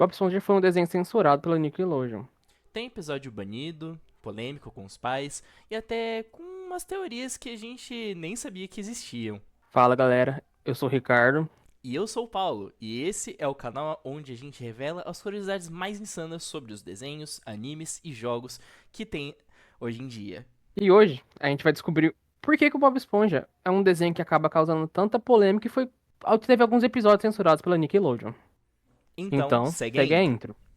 Bob Esponja foi um desenho censurado pela Nickelodeon. Tem episódio banido, polêmico com os pais e até com umas teorias que a gente nem sabia que existiam. Fala galera, eu sou o Ricardo. E eu sou o Paulo, e esse é o canal onde a gente revela as curiosidades mais insanas sobre os desenhos, animes e jogos que tem hoje em dia. E hoje a gente vai descobrir por que o Bob Esponja é um desenho que acaba causando tanta polêmica e teve alguns episódios censurados pela Nickelodeon. Então, Então, segue a segue a intro. intro.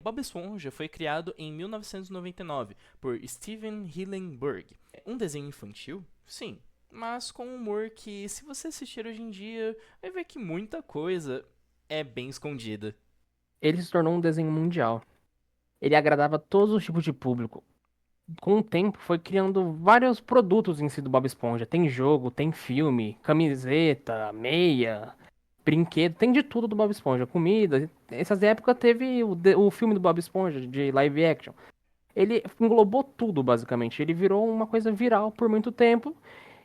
Bob Esponja foi criado em 1999 por Steven Hillenburg. Um desenho infantil? Sim, mas com um humor que, se você assistir hoje em dia, vai ver que muita coisa é bem escondida. Ele se tornou um desenho mundial. Ele agradava todos os tipos de público. Com o tempo, foi criando vários produtos em si do Bob Esponja. Tem jogo, tem filme, camiseta, meia, brinquedo, tem de tudo do Bob Esponja. Comida. Essas épocas teve o filme do Bob Esponja, de live action. Ele englobou tudo, basicamente. Ele virou uma coisa viral por muito tempo.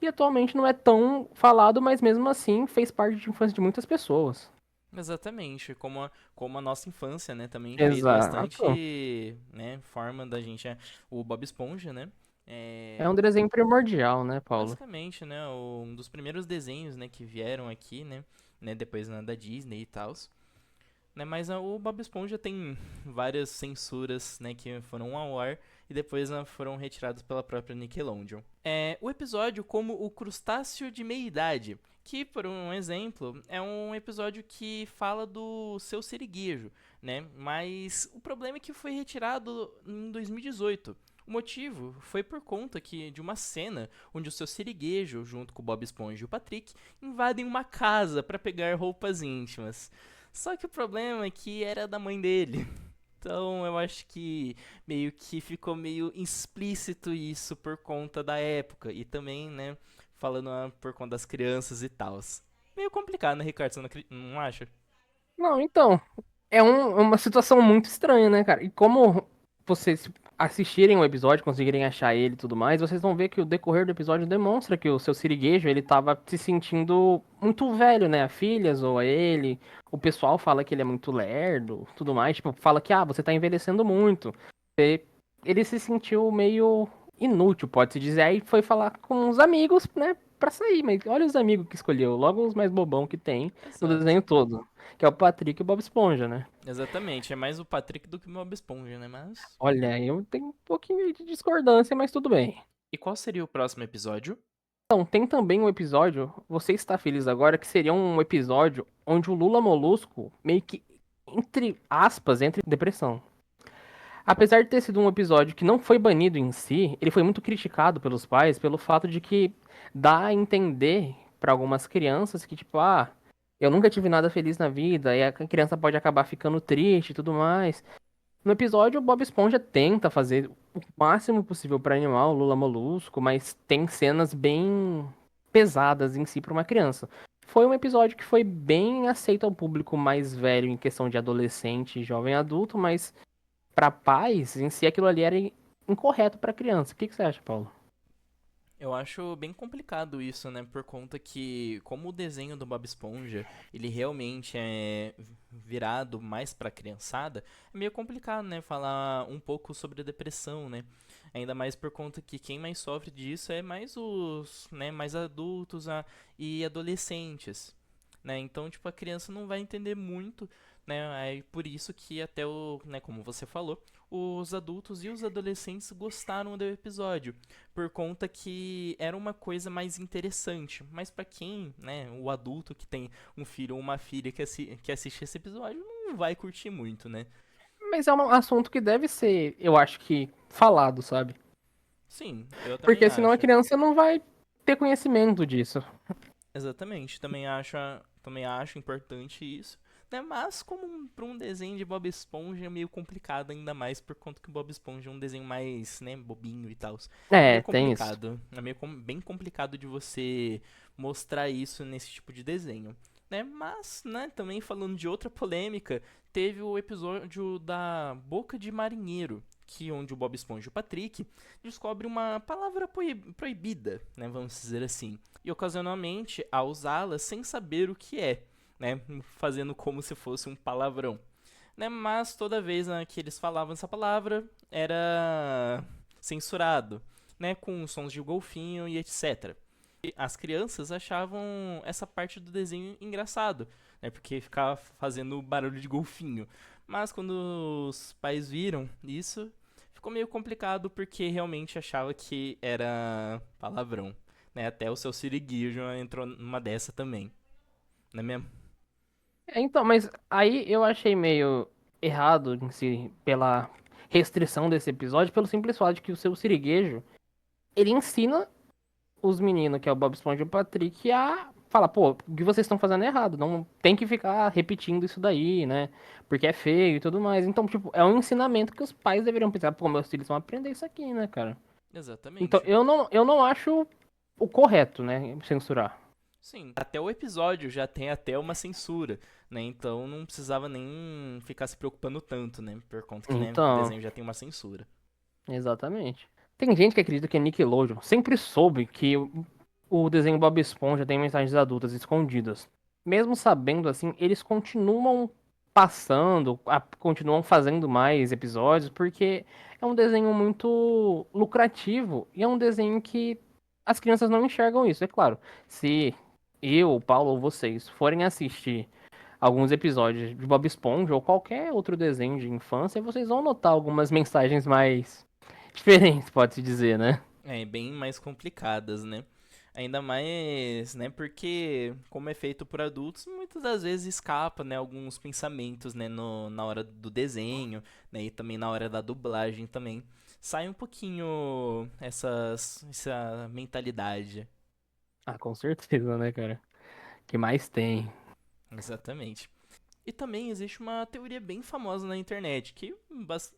E atualmente não é tão falado, mas mesmo assim fez parte de infância de muitas pessoas. Exatamente, como a nossa infância, né, também fez Exato. bastante, né, forma da gente, o Bob Esponja, né, É um é, desenho primordial, né, Paulo? basicamente, né, um dos primeiros desenhos, né, que vieram aqui, né, depois da Disney e tal, né, mas o Bob Esponja tem várias censuras, né, que foram ao ar e depois foram retiradas pela própria Nickelodeon. O episódio como o crustáceo de meia-idade, que, por um exemplo, é um episódio que fala do seu siriguejo, né, mas o problema é que foi retirado em 2018. O motivo foi por conta de uma cena onde o seu siriguejo, junto com o Bob Esponja e o Patrick, invadem uma casa para pegar roupas íntimas. Só que o problema é que era da mãe dele. Então eu acho que meio que ficou meio explícito isso por conta da época. E também, né, falando por conta das crianças e tal. Meio complicado, né, Ricardo? Você não acha? Não, então, uma situação muito estranha, né, cara? E como vocês assistirem o episódio, conseguirem achar ele e tudo mais, vocês vão ver que o decorrer do episódio demonstra que o seu siriguejo, ele tava se sentindo muito velho, né? A filha zoa ele, o pessoal fala que ele é muito lerdo, tudo mais, tipo, fala que, você tá envelhecendo muito. E ele se sentiu meio inútil, pode-se dizer, aí foi falar com os amigos, né, pra sair, mas olha os amigos que escolheu, logo os mais bobão que tem no Exato. desenho todo. Que é o Patrick e o Bob Esponja, né? Exatamente. É mais o Patrick do que o Bob Esponja, né? Mas. Olha, eu tenho um pouquinho de discordância, mas tudo bem. E qual seria o próximo episódio? Então, tem também um episódio, você está feliz agora, que seria um episódio onde o Lula Molusco meio que, entre aspas, entra em depressão. Apesar de ter sido um episódio que não foi banido em si, ele foi muito criticado pelos pais pelo fato de que dá a entender para algumas crianças que, tipo, eu nunca tive nada feliz na vida, e a criança pode acabar ficando triste e tudo mais. No episódio, o Bob Esponja tenta fazer o máximo possível para animar o Lula Molusco, mas tem cenas bem pesadas em si para uma criança. Foi um episódio que foi bem aceito ao público mais velho em questão de adolescente e jovem adulto, mas para pais, em si aquilo ali era incorreto para criança. O que você acha, Paulo? Eu acho bem complicado isso, né? Por conta que, como o desenho do Bob Esponja, ele realmente é virado mais pra criançada, é meio complicado, né? Falar um pouco sobre a depressão, né? Ainda mais por conta que quem mais sofre disso é mais os, né, mais adultos e adolescentes, né? Então, tipo, a criança não vai entender muito, né? É por isso que até né, como você falou, os adultos e os adolescentes gostaram do episódio por conta que era uma coisa mais interessante. Mas pra quem, né, o adulto que tem um filho ou uma filha que assiste esse episódio, não vai curtir muito, né? Mas é um assunto que deve ser, eu acho que, falado, sabe? Sim, eu também Porque senão a acho. criança não vai ter conhecimento disso. Exatamente, também acho importante isso. Né? Mas como para um desenho de Bob Esponja é meio complicado, ainda mais por conta que o Bob Esponja é um desenho mais, né, bobinho e tal. É É, meio tem isso. complicado. É meio bem complicado de você mostrar isso nesse tipo de desenho. Né? Mas, né, também falando de outra polêmica, teve o episódio da Boca de Marinheiro, que onde o Bob Esponja e o Patrick descobrem uma palavra proibida, né, vamos dizer assim, e ocasionalmente a usá-la sem saber o que é, né, fazendo como se fosse um palavrão, né, mas toda vez, né, que eles falavam essa palavra era censurado, né, com sons de golfinho e etc. E as crianças achavam essa parte do desenho engraçado, né, porque ficava fazendo barulho de golfinho. Mas quando os pais viram isso, ficou meio complicado porque realmente achava que era palavrão, né? Até o seu Siriguijo entrou numa dessa também, não é mesmo? Então, mas aí eu achei meio errado em si, pela restrição desse episódio, pelo simples fato de que o seu siriguejo, ele ensina os meninos, que é o Bob Esponja e o Patrick, a falar, pô, o que vocês estão fazendo é errado, não tem que ficar repetindo isso daí, né? Porque é feio e tudo mais. Então, tipo, é um ensinamento que os pais deveriam pensar, pô, meus filhos vão aprender isso aqui, né, cara? Então, Exatamente. eu não acho o correto, né, censurar. Sim, até o episódio já tem até uma censura, né? Então não precisava nem ficar se preocupando tanto, né? Por conta que, né, o Então, desenho já tem uma censura. exatamente. Tem gente que acredita que é Nickelodeon sempre soube que o desenho Bob Esponja tem mensagens adultas escondidas. Mesmo sabendo assim, eles continuam passando, continuam fazendo mais episódios, porque é um desenho muito lucrativo e é um desenho que as crianças não enxergam isso. É claro, se eu, o Paulo ou vocês forem assistir alguns episódios de Bob Esponja ou qualquer outro desenho de infância, vocês vão notar algumas mensagens mais diferentes, pode-se dizer, né? É, bem mais complicadas, né? Ainda mais, né, porque como é feito por adultos, muitas das vezes escapa, né, alguns pensamentos, né, na hora do desenho, né, e também na hora da dublagem também. Sai um pouquinho essa mentalidade. Ah, com certeza, né, cara? Que mais tem? Exatamente. E também existe uma teoria bem famosa na internet, que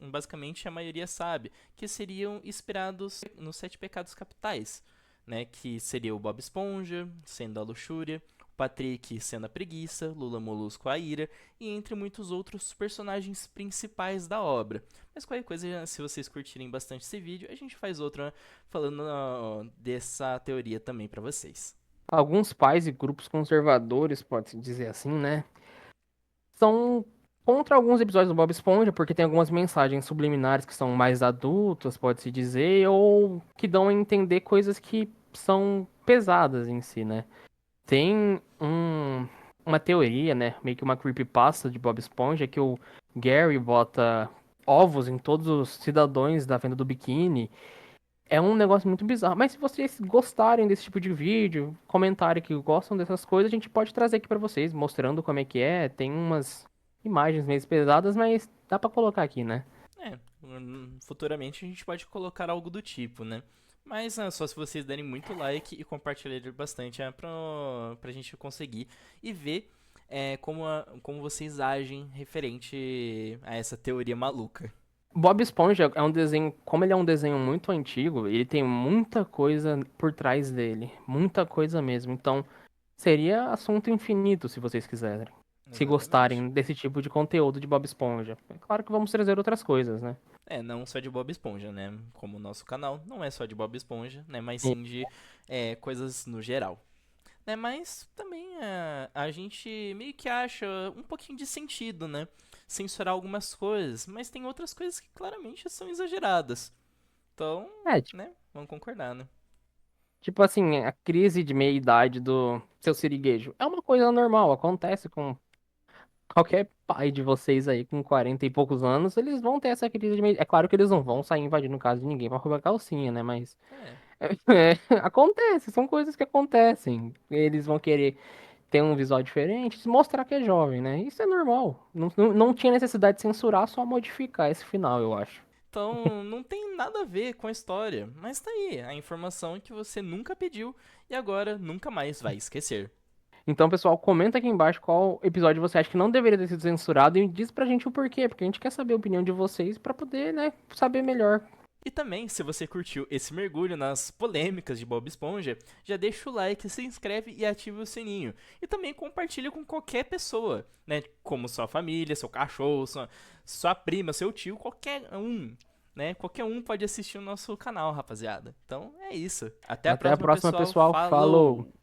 basicamente a maioria sabe, que seriam inspirados nos Sete Pecados Capitais, né? Que seria o Bob Esponja, sendo a luxúria, o Patrick sendo a preguiça, Lula Molusco a ira, e entre muitos outros personagens principais da obra. Mas qualquer coisa, se vocês curtirem bastante esse vídeo, a gente faz outra falando dessa teoria também pra vocês. Alguns pais e grupos conservadores, pode-se dizer assim, né? São contra alguns episódios do Bob Esponja, porque tem algumas mensagens subliminares que são mais adultas, pode-se dizer, ou que dão a entender coisas que são pesadas em si, né? Tem uma teoria, né? Meio que uma creepypasta de Bob Esponja, que o Gary bota ovos em todos os cidadãos da venda do biquíni. É um negócio muito bizarro. Mas se vocês gostarem desse tipo de vídeo, comentarem que gostam dessas coisas, a gente pode trazer aqui pra vocês, mostrando como é que é. Tem umas imagens meio pesadas, mas dá pra colocar aqui, né? É, futuramente a gente pode colocar algo do tipo, né? Mas só se vocês derem muito like e compartilharem bastante pra gente conseguir e ver como vocês agem referente a essa teoria maluca. Bob Esponja é um desenho, como ele é um desenho muito antigo, ele tem muita coisa por trás dele, muita coisa mesmo. Então, seria assunto infinito se vocês quiserem. Se Exatamente. gostarem desse tipo de conteúdo de Bob Esponja. É claro que vamos trazer outras coisas, né? É, não só de Bob Esponja, né? Como o nosso canal não é só de Bob Esponja, né? Mas sim de coisas no geral. Né, mas também a gente meio que acha um pouquinho de sentido, né? Censurar algumas coisas, mas tem outras coisas que claramente são exageradas. Então, É, né? Vamos concordar, né? tipo assim, a crise de meia-idade do seu siriguejo é uma coisa normal, acontece com qualquer pai de vocês aí com 40 e poucos anos, eles vão ter essa crise de meia. É claro que eles não vão sair invadindo casa de ninguém pra roubar calcinha, né? Mas É. acontece, são coisas que acontecem. Eles vão querer ter um visual diferente, se mostrar que é jovem, né? Isso é normal. Não tinha necessidade de censurar, só modificar esse final, eu acho. Então, não tem nada a ver com a história, mas tá aí a informação que você nunca pediu e agora nunca mais vai esquecer. Então, pessoal, comenta aqui embaixo qual episódio você acha que não deveria ter sido censurado e diz pra gente o porquê, porque a gente quer saber a opinião de vocês pra poder, né, saber melhor. E também, se você curtiu esse mergulho nas polêmicas de Bob Esponja, já deixa o like, se inscreve e ativa o sininho. E também compartilha com qualquer pessoa, né? Como sua família, seu cachorro, sua prima, seu tio, qualquer um. né? Qualquer um pode assistir o nosso canal, rapaziada. Então é isso. Até a Até a próxima, próxima, pessoal. pessoal. Falou! Falou!